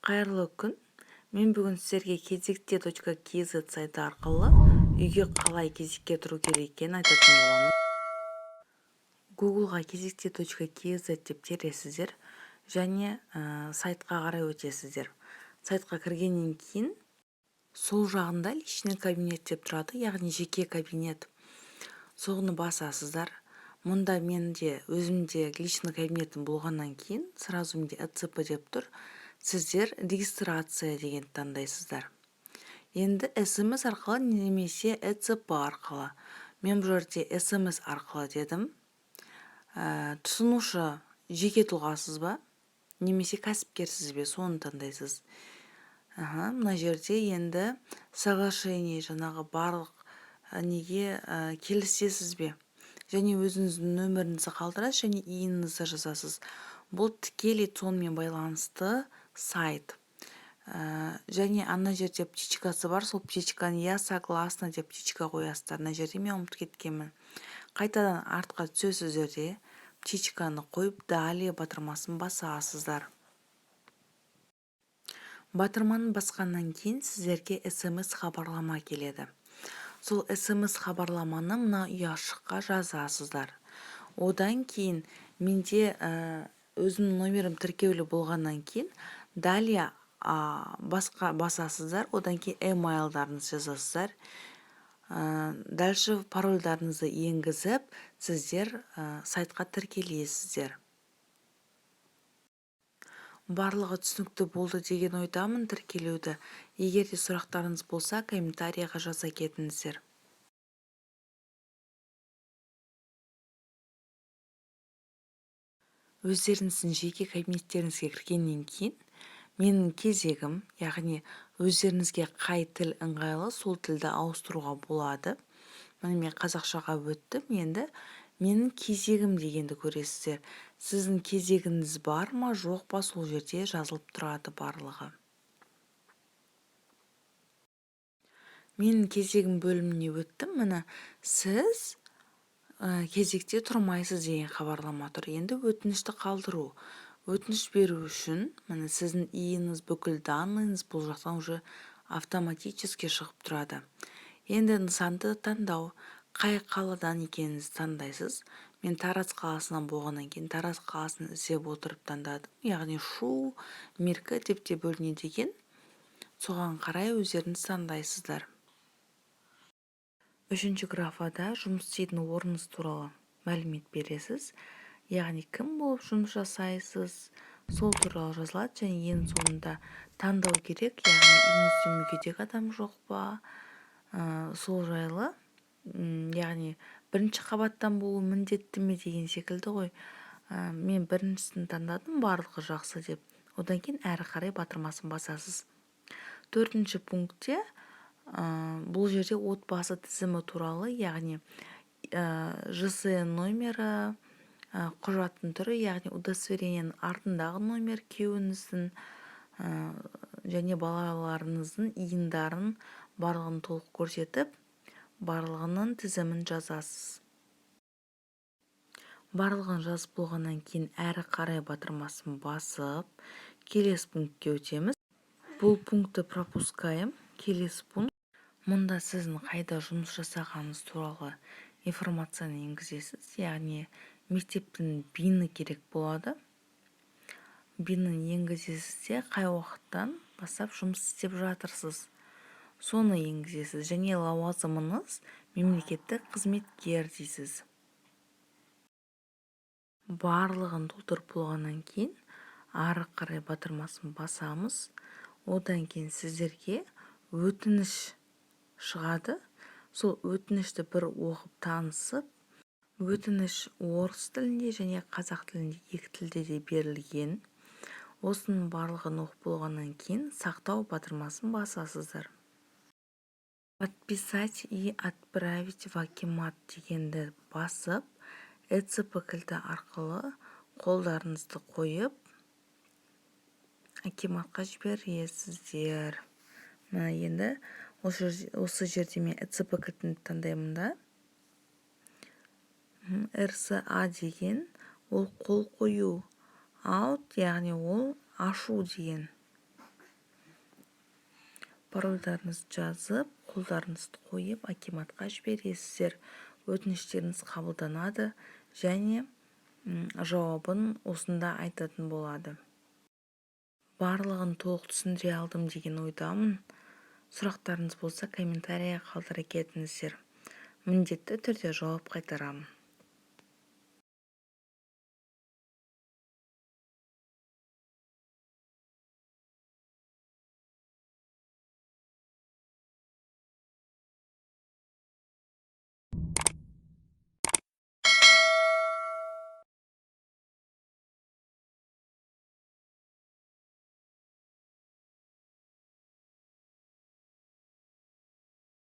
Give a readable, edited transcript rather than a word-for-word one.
Қайырлы күн. Мен бүгін сіздерге кезекте.kz сайты арқылы үйге қалай кезекке тұру керек екенін айтатын боламын. Googleға кезекте.kz деп тересіздер және сайтқа қарай өтесіздер. Сайтқа кіргеннен кейін сол жағында личный кабинет деп тұрады, яғни жеке кабинет. Соны басасыздар. Мұнда менде өзімде личный кабинетім болғаннан кейін сразу менде ЭЦП деп тұр. Сіздер регистрация деген таңдайсыздар. Енді SMS арқылы немесе ЭЦП арқылы. Мен бұл жерде SMS арқылы дедім. Тұтынушы жеке тұлғасыз ба? Немесе кәсіпкерсіз бе? Соны таңдайсыз. Мына жерде енді соглашение жаңағы барлық неге келісесіз бе? Және өзіңіздің нөміріңізді қалдырасыз және иіңізді жазасыз. Бұл тікелей сонымен байланысты сайт. Және ана жерде птичкасы бар, сол птичканы я согласна деп птичка қоясыздар. Ана жерде мен ұмытып кеткенмін. Қайтадан артқа түсесіздер де птичканы қойып далее батырмасын басасыздар. Батырманы басқаннан кейін сіздерге SMS хабарлама келеді. Сол SMS хабарламаны мына ұяшыққа жазасыздар. Одан кейін менде өзімнің номерім тіркеулі болғаннан кейін далее басқа басасыздар. Одан кейін emailдарыңызды жазасыздар. Дальше парольдарыңызды енгізіп, сіздер сайтқа тіркелесіздер. Барлығы түсінікті болды деген ойдамын тіркелуді. Егер де сұрақтарыңыз болса, комментарияға жаза кетіңіздер. Өздеріңіздің жеке кабинеттеріңізге кіргеннен кейін, менің кезегім, яғни өздеріңізге қай тіл ыңғайлы, сол тілді ауыстыруға болады. Мен қазақшаға өттім, енді менің кезегім дегенді көресіздер. Сіздің кезегіңіз бар ма, жоқ па, сол жерде жазылып тұрады барлығы. Менің кезегім бөліміне өттім. Міне сіз кезекте тұрмайсыз деген хабарлама тұр. Енді өтінішті қалдыру. Өтініш беру үшін міне сіздің иіңіз, бүкіл данныйыңыз бұл жақтан уже автоматически шығып тұрады. Енді нысанды таңдау. Қай қаладан екеніңізді таңдайсыз. Мен Тараз қаласынан болғаннан кейін Тараз қаласын іздеп отырып таңдадым. Яғни Шу, Меркі деп те бөлінеді екен. Соған қарай өздеріңіз таңдайсыздар. Үшінші графада жұмыс істейтін орныңыз туралы мәлімет бересіз. Яғни кім болып жұмыс жасайсыз, сол туралы жазылады және ең соңында таңдау керек. Яғни үйіңізде мүгедек адам жоқ па, сол жайлы. Яғни бірінші қабаттан болу міндетті ме деген секілді ғой. Мен біріншісін таңдадым, барлығы жақсы деп. Одан кейін әрі қарай батырмасын басасыз. Төртінші пунктте бұл жерде отбасы тізімі туралы, яғни ЖСН номері, құжаттың түрі, яғни удостоверениенің артындағы номер, күйеуіңіздің және балаларыңыздың иіндарын барлығын толық көрсетіп, барлығының тізімін жазасыз. Барлығын жазып болғаннан кейін әрі қарай батырмасын басып, келесі пунктке өтеміз. Бұл пунктті пропускаем. Келесі пункт. Мұнда сіздің қайда жұмыс жасағаныңыз туралы информацияны енгізесіз. Яғни мектептің бины керек болады. Бинін енгізесіз де қай уақыттан бастап жұмыс істеп жатырсыз. Соны енгізесіз. Және лауазымыңыз мемлекеттік қызметкер дейсіз. Барлығын толтырып болғаннан кейін ары қарай батырмасын басамыз. Одан кейін сіздерге өтініш шығады. Сол өтінішті бір оқып танысып, өтініш орыс тілінде және қазақ тілінде екі тілде де берілген. Осының барлығын оқып болғаннан кейін сақтау батырмасын басасыздар. Подписать и отправить в акимат дегенді басып, ЭЦП кілті арқылы қолдарыңызды қойып, акиматқа жібересіздер. Мына енді осы жерде мен ЭЦП кілтін таңдаймын да. РСА деген ол қол қою, аут, яғни ол ашу деген. парольдарыңызды жазып, қолдарыңызды қойып акиматқа жібересіздер. Өтініштеріңіз қабылданады және жауабын осында айтатын болады. Барлығын толық түсіндіре алдым деген ойдамын. Сұрақтарыңыз болса комментарийға қалдыра кетіңіздер. Міндетті түрде жауап қайтарамын.